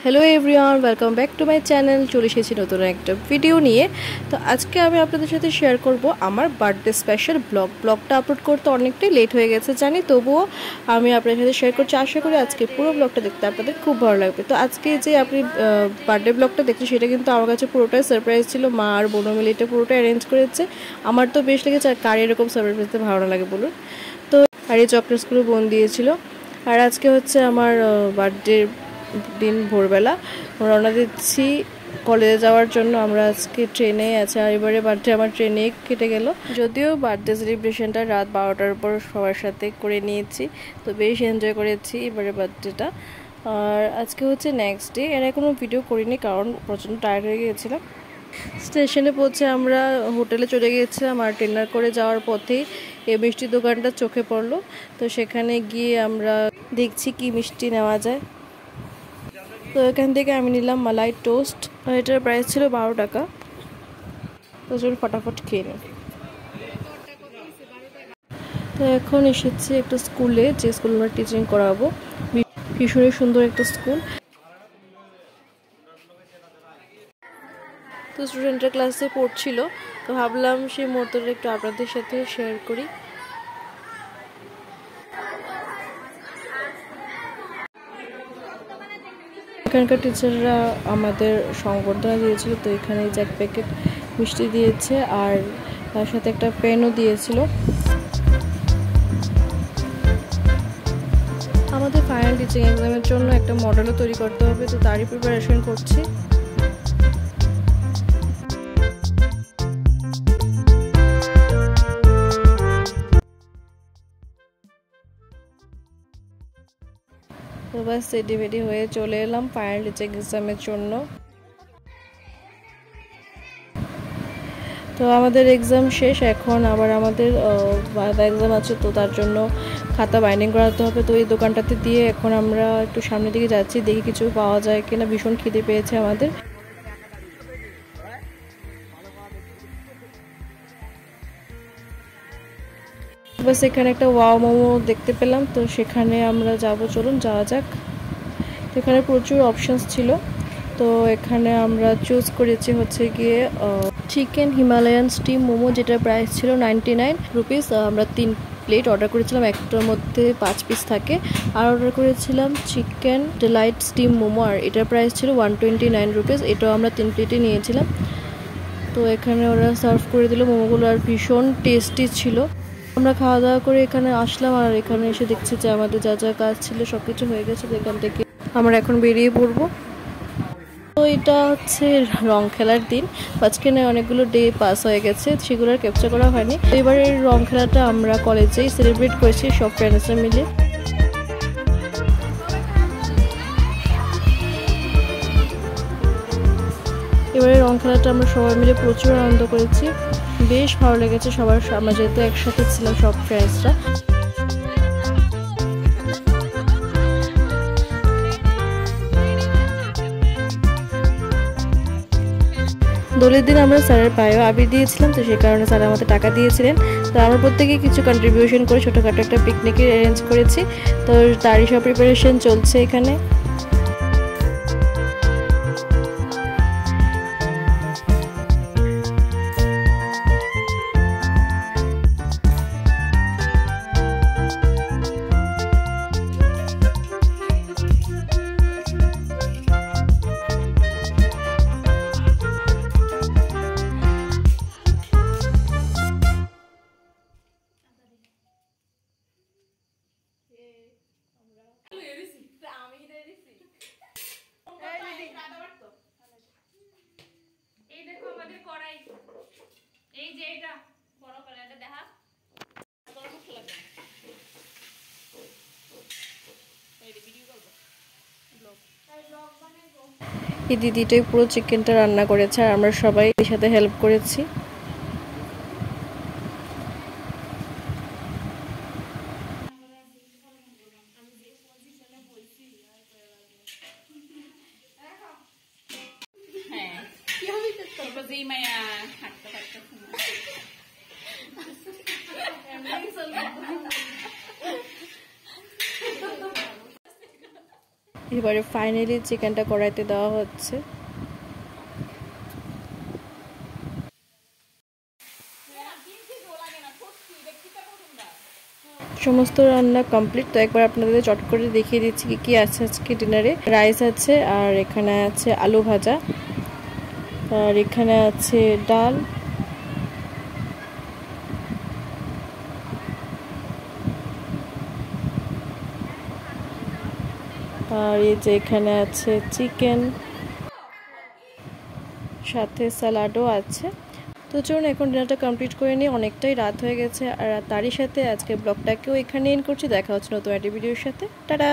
Hello everyone, welcome back to my channel. চলে এসেছি নতুন একটা ভিডিও নিয়ে। তো আজকে আমি আপনাদের সাথে শেয়ার করব আমার বার্থডে স্পেশাল ব্লগটা আপলোড করতে অনেকটাই লেট হয়ে গেছে জানি, তবুও আমি আপনাদের সাথে শেয়ার করছি। আশা করি আজকে পুরো ব্লগটা দেখতে আপনাদের খুব ভালো লাগবে। তো আজকে যে আপনি বার্থডে ব্লগটা দেখছেন সেটা কিন্তু আমার কাছে পুরোটাই সারপ্রাইজ ছিল। মা আর বোনো মিলে এটা পুরোটাই অ্যারেঞ্জ করেছে। আমার তো বেশ লেগেছে, আর কার এরকম সারপ্রাইজ দিতে ভালো লাগে বলুন। তো আর এই চকলেটসগুলো বোন দিয়েছিল। আর আজকে হচ্ছে আমার বার্থডে দিন ভোরবেলা রওনা দিচ্ছি কলেজে যাওয়ার জন্য। আমরা আজকে ট্রেনে আছি, আর এবারে বার্থডে আমার ট্রেনে কেটে গেল। যদিও বার্থডে সেলিব্রেশনটা রাত 12টার পর সবার সাথে করে নিয়েছি, তো বেশ এনজয় করেছি এবারে বার্থডেটা। আর আজকে হচ্ছে নেক্সট ডে। এর কোনো ভিডিও করিনি কারণ প্রচণ্ড টায়ার্ড হয়ে গিয়েছিলাম। স্টেশনে পৌঁছে আমরা হোটেলে চলে গিয়েছিলাম, আর ট্রেনার করে যাওয়ার পথেই এই মিষ্টির দোকানটা চোখে পড়লো। তো সেখানে গিয়ে আমরা দেখছি কি মিষ্টি নেওয়া যায়। তো এখান থেকে আমি নিলাম মালাই টোস্ট, আর এটার প্রাইস ছিল 12 টাকা। তো চলুন ফটাফট খেয়ে নিই। তো এখন এসেছি একটা স্কুলে, যে স্কুলে আমরা টিচিং করাবো। ভীষণই সুন্দর একটা স্কুল। তো স্টুডেন্টরা ক্লাসে পড়ছিল, তো ভাবলাম সেই মুহূর্তটা একটু আপনাদের সাথে শেয়ার করি। এখানকার টিচাররা আমাদের সংবর্ধনা দিয়েছিল, তো এখানে এক প্যাকেট মিষ্টি দিয়েছে, আর তার সাথে একটা পেনও দিয়েছিল। আমাদের ফাইনাল টিচিং এক্সামের জন্য একটা মডেলও তৈরি করতে হবে, তো তারই প্রিপারেশন করছি। তো বাস রেডি হয়ে চলে এলাম ফাইনাল টিচিং এক্সামের জন্য। তো আমাদের এক্সাম শেষ, এখন আবার আমাদের ভাইভা এক্সাম আছে, তো তার জন্য খাতা বাইন্ডিং করাতে হবে। তো এই দোকানটাতে দিয়ে এখন আমরা একটু সামনের দিকে যাচ্ছি, দেখি কিছু পাওয়া যায় কিনা। ভীষণ খিদে পেয়েছে আমাদের। বাস এখানে একটা ওয়াও মোমো দেখতে পেলাম, তো সেখানে আমরা যাব। চলুন যাওয়া যাক। তো এখানে প্রচুর অপশনস ছিল, তো এখানে আমরা চুজ করেছি হচ্ছে গিয়ে চিকেন হিমালয়ান স্টিম মোমো, যেটার প্রাইস ছিল 99 রুপিস। আমরা 3 প্লেট অর্ডার করেছিলাম, একটার মধ্যে 5 পিস থাকে। আর অর্ডার করেছিলাম চিকেন ডিলাইট স্টিম মোমো, আর এটার প্রাইস ছিল 129 রুপিস। এটাও আমরা 3 প্লেটে নিয়েছিলাম। তো এখানে ওরা সার্ভ করে দিল মোমোগুলো, আর ভীষণ টেস্টি ছিল। আমরা খাওয়া দাওয়া করে এখানে আসলাম, আর এখানে এসে দেখছি যে আমাদের যা যা কাজ ছিল সব কিছু হয়ে গেছে। এখান থেকে আমরা এখন বেরিয়ে পড়বো। তো এটা হচ্ছে রং খেলার দিন। মাঝখানে অনেকগুলো ডে পাস হয়ে গেছে, সেগুলো আর ক্যাপচার করা হয়নি। তো এবারে রং খেলাটা আমরা কলেজেই সেলিব্রেট করেছি সব ফ্রেন্ডসরা মিলে। এবারে রং খেলাটা আমরা সবাই মিলে প্রচুর আনন্দ করেছি, বেশ ভালো লেগেছে সবার। আমরা যেহেতু একসাথে ছিলাম সব ফ্রেন্ডসরা। দোলের দিন আমরা স্যারের পায়েও আবির দিয়েছিলাম, তো সেই কারণে স্যার আমাদের টাকা দিয়েছিলেন। তো আমরা প্রত্যেকে কিছু কন্ট্রিবিউশন করে ছোটোখাটো একটা পিকনিকের অ্যারেঞ্জ করেছি, তো তারই সব প্রিপারেশন চলছে এখানে। এই দেখো আমাদের কড়াই, এই যে এটা বড় কড়াইটা দেখা গরম মশলা লাগবে। এই ভিডিও করব, ব্লগ বানাবো। এই দিদিটাই পুরো চিকেনটা রান্না করেছে, আর আমরা সবাই এর সাথে হেল্প করেছি। এবারে ফাইনালি চিকেনটা কড়াইতে দেওয়া হচ্ছে। সমস্ত রান্না কমপ্লিট। তো একবার আপনাদের চট করে দেখিয়ে দিচ্ছি কি কি আছে আজকে ডিনারে। রাইস আছে, আর এখানে আছে আলু ভাজা, আর এখানে আছে ডাল, আর এই যে এখানে আছে চিকেন, সাথে স্যালাডও আছে। তো চলুন এখন ডিনারটা কমপ্লিট করে নিই, অনেকটাই রাত হয়ে গেছে। আর তারই সাথে আজকে ব্লগটাকেও এখানে এন্ড করছি। দেখা হচ্ছে নতুন একটা ভিডিওর সাথে। টাটা।